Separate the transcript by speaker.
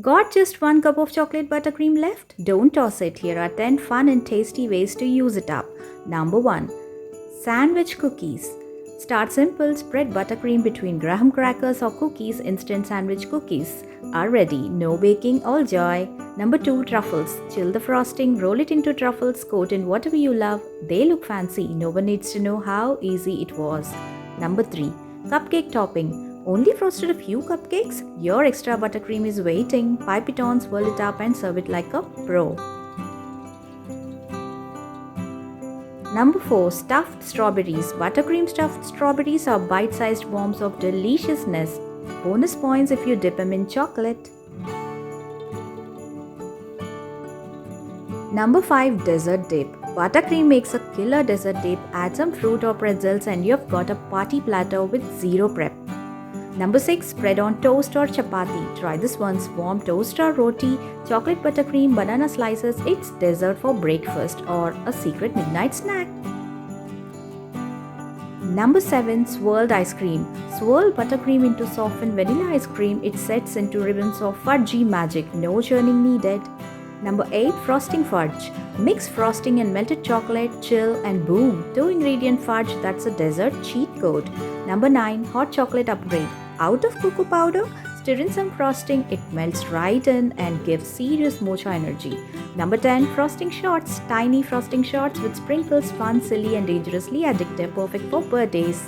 Speaker 1: Got just 1 cup of chocolate buttercream left? Don't toss it. Here are 10 fun and tasty ways to use it up. Number 1. Sandwich cookies. Start simple, spread buttercream between graham crackers or cookies. Instant sandwich cookies are ready. No baking, all joy. Number 2. Truffles. Chill the frosting, roll it into truffles, coat in whatever you love. They look fancy. No one needs to know how easy it was. Number 3. Cupcake topping. Only frosted a few cupcakes? Your extra buttercream is waiting. Pipe it on, swirl it up and serve it like a pro. Number 4. Stuffed strawberries. Buttercream stuffed strawberries are bite-sized bombs of deliciousness. Bonus points if you dip them in chocolate. Number 5. Dessert dip. Buttercream makes a killer dessert dip. Add some fruit or pretzels and you've got a party platter with zero prep. Number 6. Spread on toast or chapati. Try this once. Warm toast or roti, chocolate buttercream, banana slices. It's dessert for breakfast or a secret midnight snack. Number 7. Swirled ice cream. Swirl buttercream into softened vanilla ice cream. It sets into ribbons of fudgy magic. No churning needed. Number 8. Frosting fudge. Mix frosting and melted chocolate, chill and boom. 2-ingredient fudge that's a dessert cheat code. Number 9. Hot chocolate upgrade. Out of cocoa powder, stir in some frosting. It melts right in and gives serious mocha energy. Number 10. Frosting shots. Tiny frosting shots with sprinkles, fun, silly and dangerously addictive. Perfect for birthdays.